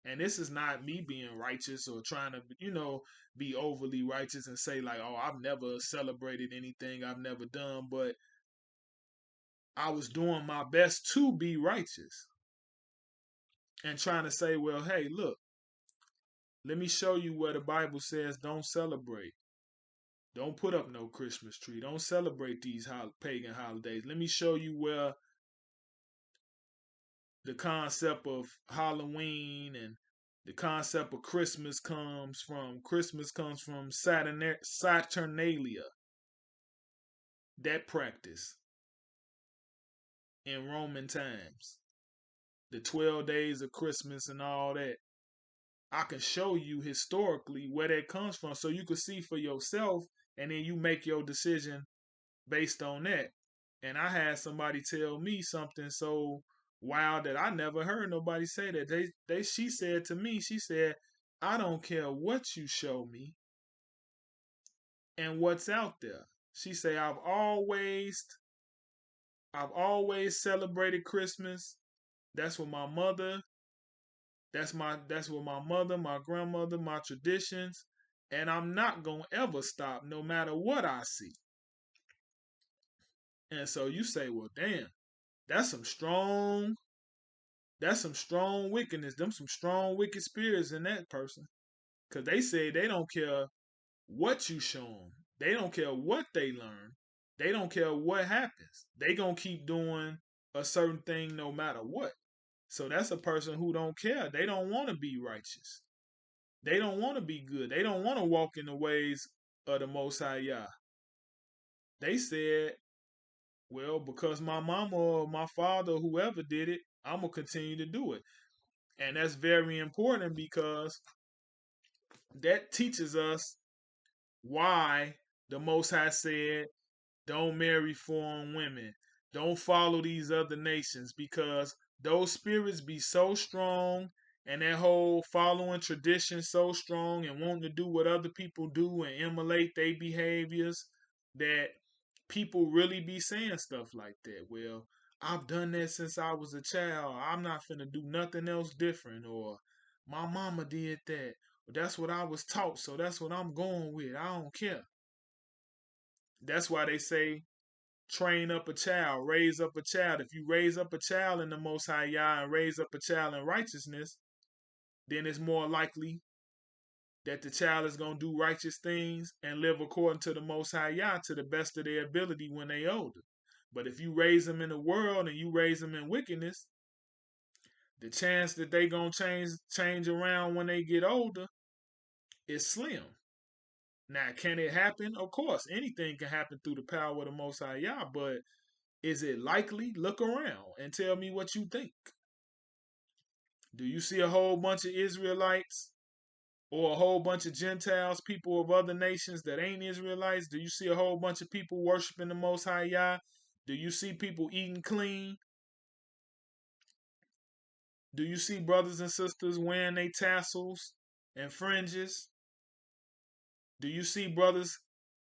And this is not me being righteous or trying to, be overly righteous and say like, oh, I've never celebrated anything I've never done, but I was doing my best to be righteous and trying to say, well, hey, look, let me show you where the Bible says don't celebrate. Don't put up no Christmas tree. Don't celebrate these pagan holidays. Let me show you where the concept of Halloween and the concept of Christmas comes from. Christmas comes from Saturnalia, that practice in Roman times. The 12 days of Christmas and all that. I can show you historically where that comes from so you can see for yourself, and then you make your decision based on that. And I had somebody tell me something so wild that I never heard nobody say that. She said to me, she said, I don't care what you show me and what's out there. She said, I've always celebrated Christmas. That's what my mother That's what my mother, my grandmother, my traditions, and I'm not gonna ever stop no matter what I see. And so you say, well, damn, that's some strong, that's some strong wickedness. Them some strong wicked spirits in that person. Cause they say they don't care what you show them. They don't care what they learn. They don't care what happens. They gonna keep doing a certain thing no matter what. So that's a person who don't care. They don't want to be righteous. They don't want to be good. They don't want to walk in the ways of the Most High Yah. They said, well, because my mama or my father, whoever did it, I'm gonna continue to do it. And that's very important because that teaches us why the Most High said, don't marry foreign women. Don't follow these other nations because those spirits be so strong and that whole following tradition so strong and wanting to do what other people do and emulate their behaviors that people really be saying stuff like that. Well, I've done that since I was a child. I'm not finna do nothing else different. Or my mama did that. That's what I was taught, so that's what I'm going with. I don't care. That's why they say train up a child, raise up a child. If you raise up a child in the Most High Yah and raise up a child in righteousness, then it's more likely that the child is going to do righteous things and live according to the Most High Yah to the best of their ability when they older. But if you raise them in the world and you raise them in wickedness, the chance that they going to change around when they get older is slim. Now, can it happen? Of course, anything can happen through the power of the Most High Yah, but is it likely? Look around and tell me what you think. Do you see a whole bunch of Israelites or a whole bunch of Gentiles, people of other nations that ain't Israelites? Do you see a whole bunch of people worshiping the Most High Yah? Do you see people eating clean? Do you see brothers and sisters wearing their tassels and fringes? Do you see brothers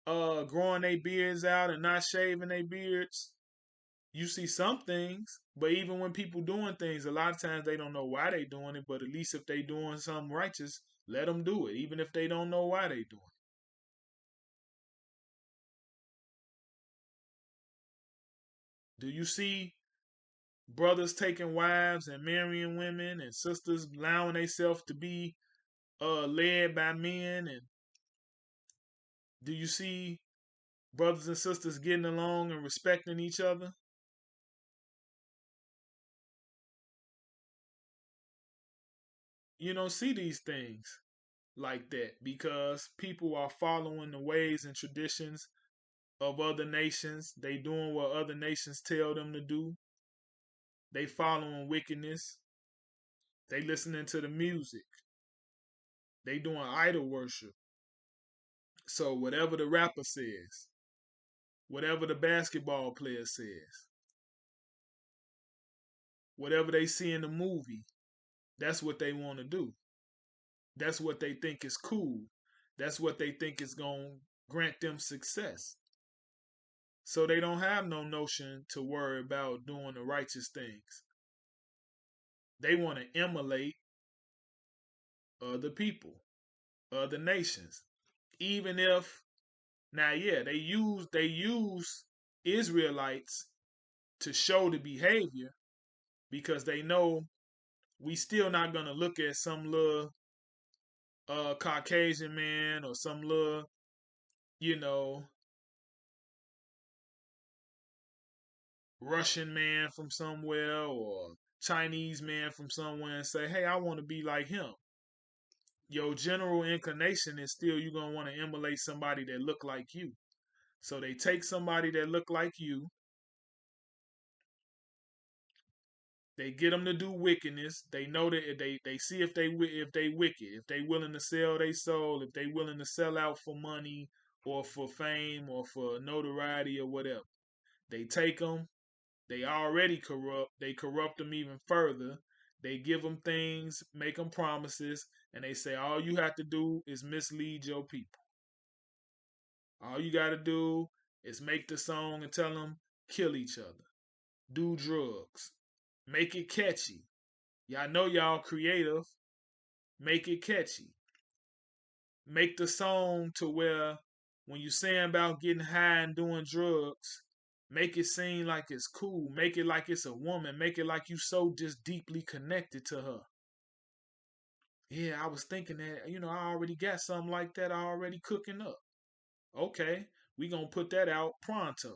growing their beards out and not shaving their beards? You see some things, but even when people doing things, a lot of times they don't know why they doing it. But at least if they doing something righteous, let them do it, even if they don't know why they doing it. Do you see brothers taking wives and marrying women, and sisters allowing themselves to be led by men? And do you see brothers and sisters getting along and respecting each other? You don't see these things like that because people are following the ways and traditions of other nations. They doing what other nations tell them to do. They following wickedness. They listening to the music. They doing idol worship. So whatever the rapper says, whatever the basketball player says, whatever they see in the movie, that's what they want to do. That's what they think is cool. That's what they think is going to grant them success. So they don't have no notion to worry about doing the righteous things. They want to emulate other people, other nations. Even if now, yeah, they use Israelites to show the behavior because they know we still not gonna look at some little Caucasian man or some little, you know, Russian man from somewhere or Chinese man from somewhere and say, hey, I want to be like him. Your general inclination is still you're gonna want to emulate somebody that look like you. So they take somebody that look like you. They get them to do wickedness. They know that they see if they wicked, if they willing to sell their soul, if they willing to sell out for money or for fame or for notoriety or whatever. They take them. They already corrupt. They corrupt them even further. They give them things, make them promises, and they say all you have to do is mislead your people. All you got to do is make the song and tell them kill each other, do drugs, make it catchy. Y'all know y'all creative. Make it catchy. Make the song to where when you saying about getting high and doing drugs, make it seem like it's cool. Make it like it's a woman. Make it like you so just deeply connected to her. Yeah, I was thinking that, I already got something like that already cooking up. Okay, we gonna put that out pronto.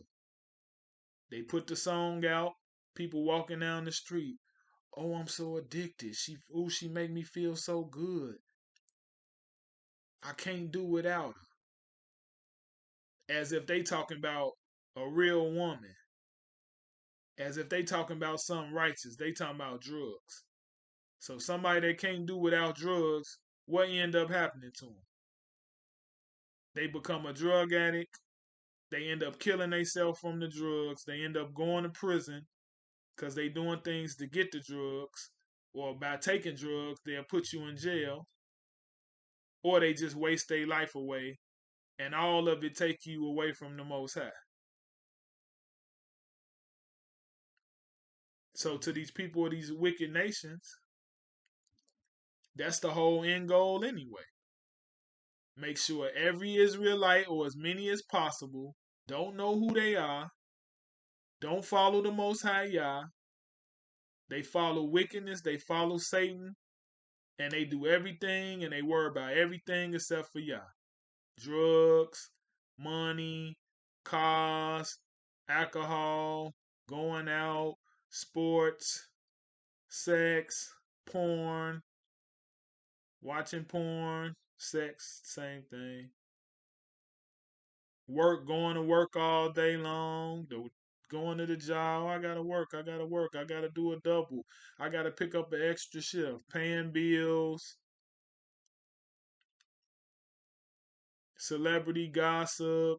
They put the song out, people walking down the street. Oh, I'm so addicted. She make me feel so good. I can't do without her. As if they talking about a real woman. As if they talking about something righteous. They talking about drugs. So somebody that can't do without drugs, what end up happening to them? They become a drug addict. They end up killing themselves from the drugs. They end up going to prison because they doing things to get the drugs. Or by taking drugs, they'll put you in jail. Or they just waste their life away. And all of it take you away from the Most High. So to these people of these wicked nations, that's the whole end goal anyway. Make sure every Israelite or as many as possible don't know who they are, don't follow the Most High Yah. They follow wickedness, they follow Satan, and they do everything and they worry about everything except for Yah. Drugs, money, cars, alcohol, going out, sports, sex, porn, watching porn, sex, same thing. Work, going to work all day long, going to the job. I gotta work, I gotta do a double. I gotta pick up an extra shift, paying bills, celebrity gossip,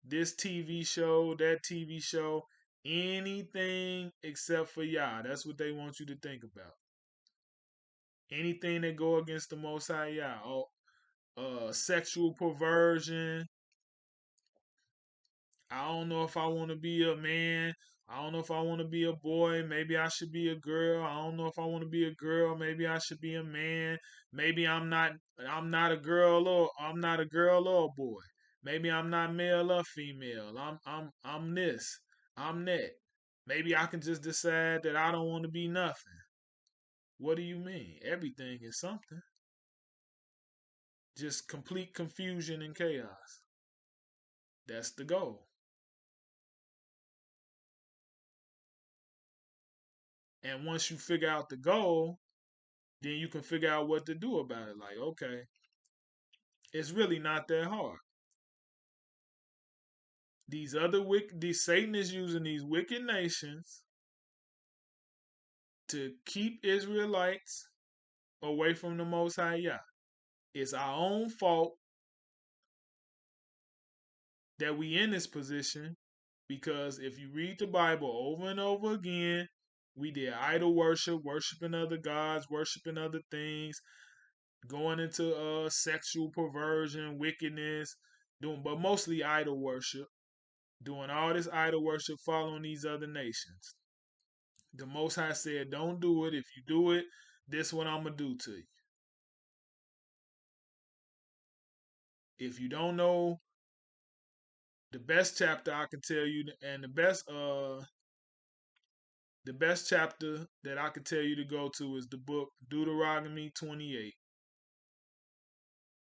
this TV show, that TV show, anything except for Yah. That's what they want you to think about. Anything that go against the Most High Yah. Sexual perversion. I don't know if I want to be a man. I don't know if I want to be a boy. Maybe I should be a girl. I don't know if I want to be a girl. Maybe I should be a man. Maybe I'm not. I'm not a girl or I'm not a girl or a boy. Maybe I'm not male or female. I'm this. I'm that. Maybe I can just decide that I don't want to be nothing. What do you mean? Everything is something. Just complete confusion and chaos. That's the goal. And once you figure out the goal, then you can figure out what to do about it. Like, okay, it's really not that hard. These Satan is using these wicked nations to keep Israelites away from the Most High Yah. It's our own fault that we in this position because if you read the Bible over and over again, we did idol worship, worshiping other gods, worshiping other things, going into sexual perversion, wickedness, but mostly idol worship, doing all this idol worship, following these other nations. The Most High said, don't do it. If you do it, this is what I'm going to do to you. If you don't know, the best chapter I can tell you, and the best chapter that I can tell you to go to is the book Deuteronomy 28.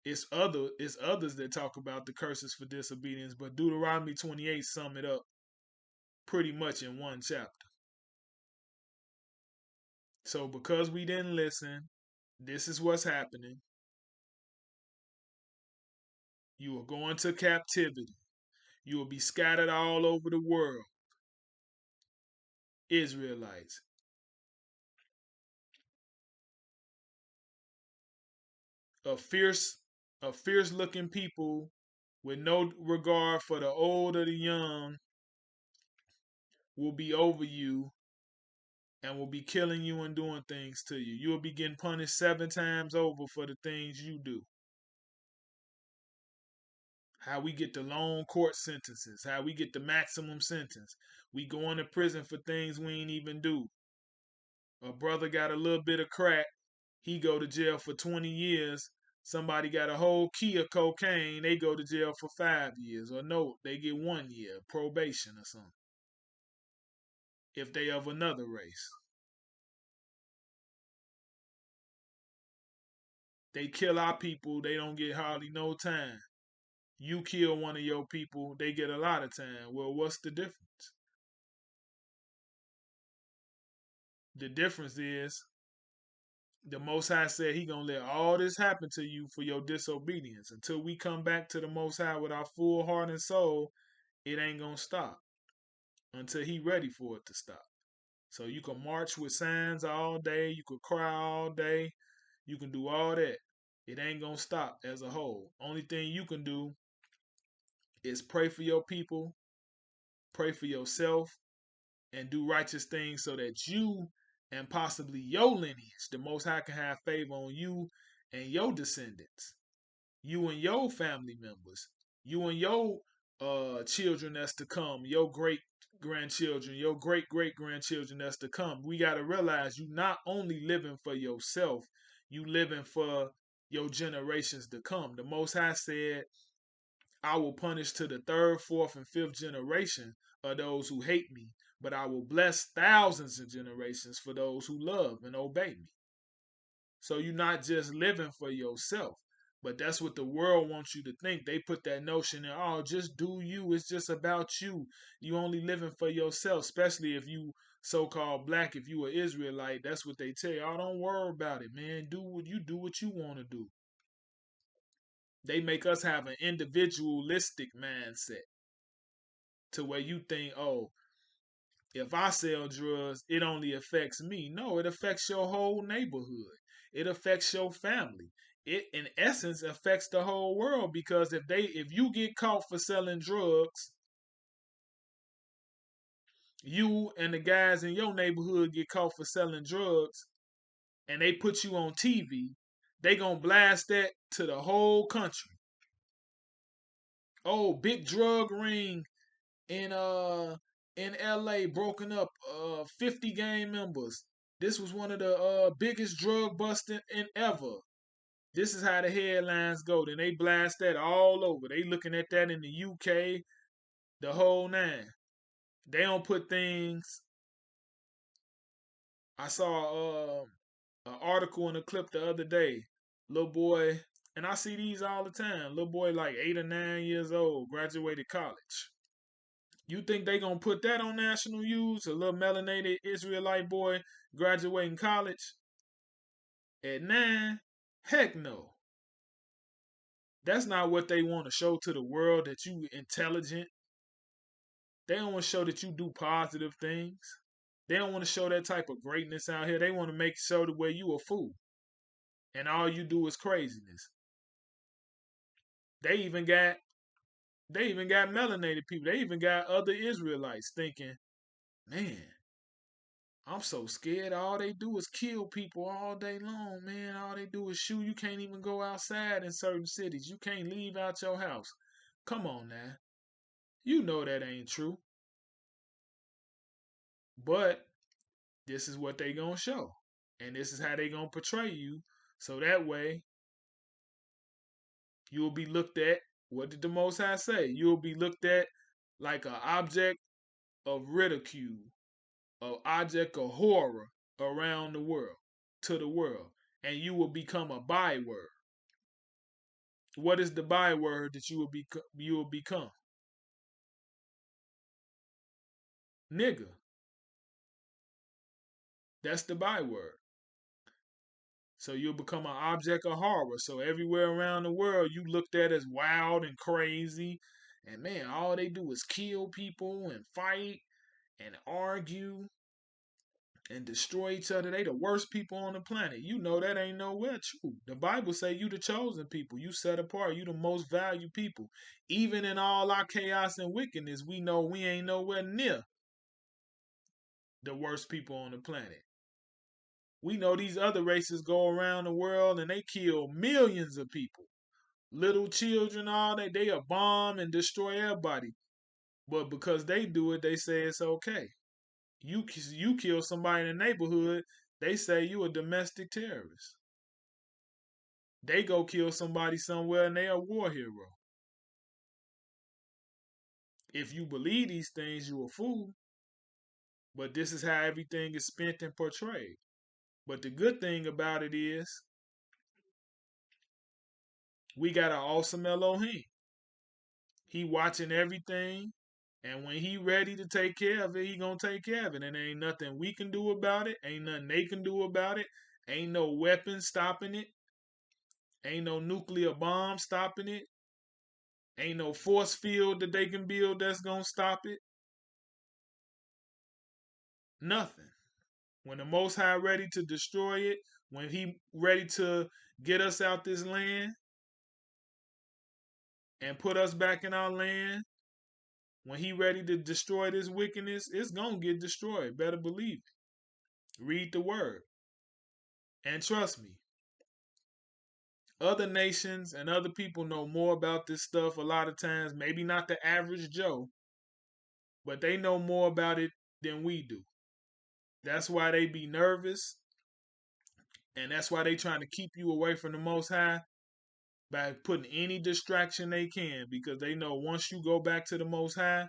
It's others that talk about the curses for disobedience, but Deuteronomy 28 sum it up pretty much in one chapter. So because we didn't listen, this is what's happening. You will go into captivity. You will be scattered all over the world. Israelites. A fierce, a fierce looking people with no regard for the old or the young will be over you and will be killing you and doing things to you. You will be getting punished 7 times over for the things you do. How we get the long court sentences, how we get the maximum sentence. We go into prison for things we ain't even do. A brother got a little bit of crack, he go to jail for 20 years. Somebody got a whole key of cocaine, they go to jail for 5 years. Or no, they get 1 year probation or something. If they of another race. They kill our people, they don't get hardly no time. You kill one of your people, they get a lot of time. Well, what's the difference? The difference is the Most High said he gonna let all this happen to you for your disobedience. Until we come back to the Most High with our full heart and soul, it ain't gonna stop until he ready for it to stop. So you can march with signs all day, you can cry all day, you can do all that. It ain't gonna stop as a whole. Only thing you can do is pray for your people, pray for yourself, and do righteous things so that you and possibly your lineage, the Most High, can have favor on you and your descendants, you and your family members, you and your children that's to come, your great grandchildren, your great great grandchildren that's to come. We got to realize you not only living for yourself, you living for your generations to come. The Most High said, I will punish to the third, fourth, and fifth generation of those who hate me, but I will bless thousands of generations for those who love and obey me. So you're not just living for yourself, but that's what the world wants you to think. They put that notion in, oh, just do you. It's just about you. You only living for yourself, especially if you so-called black, if you an Israelite, that's what they tell you. Oh, don't worry about it, man. Do what you want to do. They make us have an individualistic mindset to where you think, oh, if I sell drugs, it only affects me. No, it affects your whole neighborhood. It affects your family. It, in essence, affects the whole world because if you get caught for selling drugs, you and the guys in your neighborhood get caught for selling drugs, and they put you on TV, they gonna blast that to the whole country. Oh, big drug ring in LA broken up 50 gang members. This was one of the biggest drug busting in ever. This is how the headlines go. Then they blast that all over. They looking at that in the UK, the whole nine. They don't put things. I saw an article and a clip the other day. Little boy, and I see these all the time. Little boy like 8 or 9 years old, graduated college. You think they gonna put that on national news? A little melanated Israelite boy graduating college at 9? Heck no. That's not what they want to show to the world, that you intelligent. They don't want to show that you do positive things. They don't want to show that type of greatness out here. They want to make it show the way you a fool. And all you do is craziness. They even got melanated people. They even got other Israelites thinking, man, I'm so scared. All they do is kill people all day long, man. All they do is shoot. You can't even go outside in certain cities. You can't leave out your house. Come on now. You know that ain't true. But this is what they gonna show. And this is how they gonna portray you. So that way you'll be looked at. What did the Most High say? You'll be looked at like an object of ridicule, an object of horror around the world, to the world. And you will become a byword. What is the byword that you will become? Nigga. That's the byword. So you'll become an object of horror. So everywhere around the world, you looked at as wild and crazy. And man, all they do is kill people and fight and argue and destroy each other. They the worst people on the planet. You know that ain't nowhere true. The Bible say you the chosen people. You set apart. You the most valued people. Even in all our chaos and wickedness, we know we ain't nowhere near the worst people on the planet. We know these other races go around the world and they kill millions of people. Little children, all that, they'll bomb and destroy everybody. But because they do it, they say it's okay. You kill somebody in the neighborhood, they say you a domestic terrorist. They go kill somebody somewhere and they a war hero. If you believe these things, you a fool. But this is how everything is spent and portrayed. But the good thing about it is we got an awesome Elohim. He watching everything. And when he ready to take care of it, he gonna take care of it. And there ain't nothing we can do about it. Ain't nothing they can do about it. Ain't no weapon stopping it. Ain't no nuclear bomb stopping it. Ain't no force field that they can build that's gonna stop it. Nothing. When the Most High ready to destroy it, when he ready to get us out this land and put us back in our land, when he ready to destroy this wickedness, it's gonna get destroyed. Better believe it. Read the word. And trust me, other nations and other people know more about this stuff a lot of times. Maybe not the average Joe, but they know more about it than we do. That's why they be nervous, and that's why they trying to keep you away from the Most High by putting any distraction they can, because they know once you go back to the Most High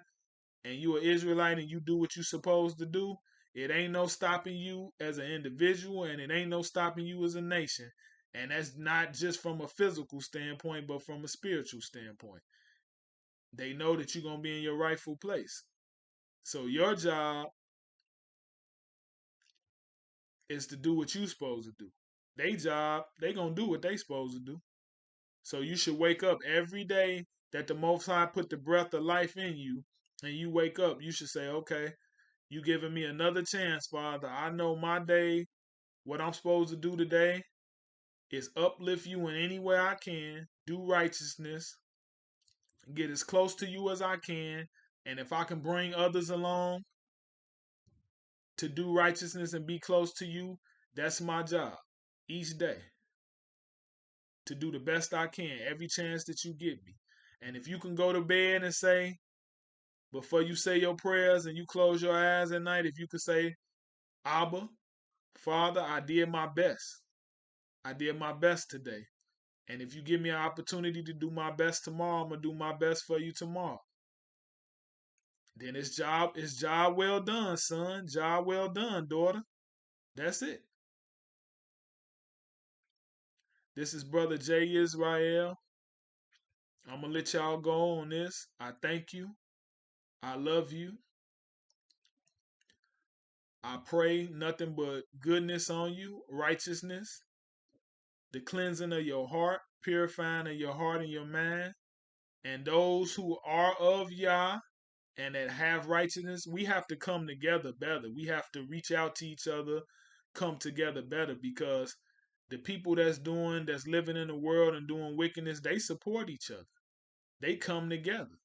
and you an Israelite and you do what you supposed to do, it ain't no stopping you as an individual, and it ain't no stopping you as a nation. And that's not just from a physical standpoint, but from a spiritual standpoint. They know that you're gonna be in your rightful place. So your job is to do what you supposed to do. They job, they gonna do what they supposed to do. So you should wake up every day that the Most High put the breath of life in you, and you wake up, you should say, okay, you giving me another chance, Father. I know my day, what I'm supposed to do today is uplift you in any way I can, do righteousness, get as close to you as I can, and if I can bring others along to do righteousness and be close to you, that's my job each day, to do the best I can every chance that you give me. And if you can go to bed and say, before you say your prayers and you close your eyes at night, if you could say, Abba, Father, I did my best. I did my best today. And if you give me an opportunity to do my best tomorrow, I'm gonna do my best for you tomorrow. Then it's job well done, son. Job well done, daughter. That's it. This is brother J.Yisrael. I'm gonna let y'all go on this. I thank you. I love you. I pray nothing but goodness on you, righteousness, the cleansing of your heart, purifying of your heart and your mind. And those who are of Yah and that have righteousness, we have to come together better. We have to reach out to each other, come together better, because the people that's living in the world and doing wickedness, they support each other. They come together.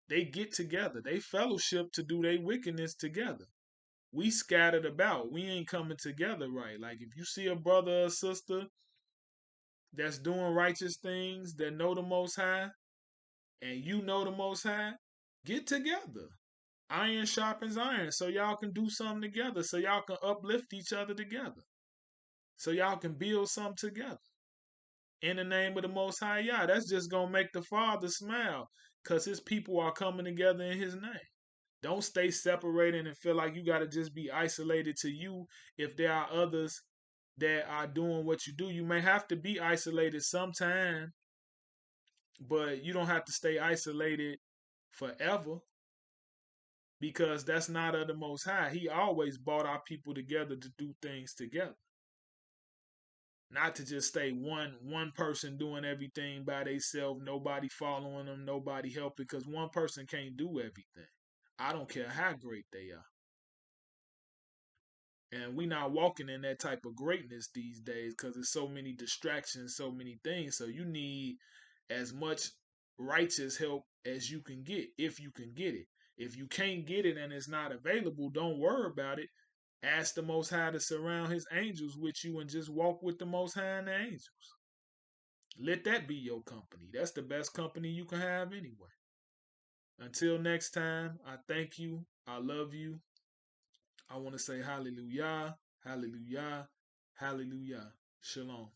They get together. They fellowship to do their wickedness together. We scattered about. We ain't coming together right. Like if you see a brother or sister that's doing righteous things, that know the Most High, and you know the Most High, get together. Iron sharpens iron, so y'all can do something together, so y'all can uplift each other together, so y'all can build something together. In the name of the Most High Yah, that's just gonna make the Father smile, cause His people are coming together in His name. Don't stay separated and feel like you gotta just be isolated to you. If there are others that are doing what you do, you may have to be isolated sometime, but you don't have to stay isolated forever, because that's not of the Most High. He always brought our people together to do things together, not to just stay one person doing everything by themselves, nobody following them, nobody helping, because one person can't do everything. I don't care how great they are. And we not walking in that type of greatness these days because there's so many distractions, so many things. So you need as much righteous help as you can get, if you can get it. If you can't get it and it's not available, don't worry about it. Ask the Most High to surround His angels with you and just walk with the Most High and the angels. Let that be your company. That's the best company you can have anyway. Until next time, I thank you. I love you. I want to say hallelujah, hallelujah, hallelujah. Shalom.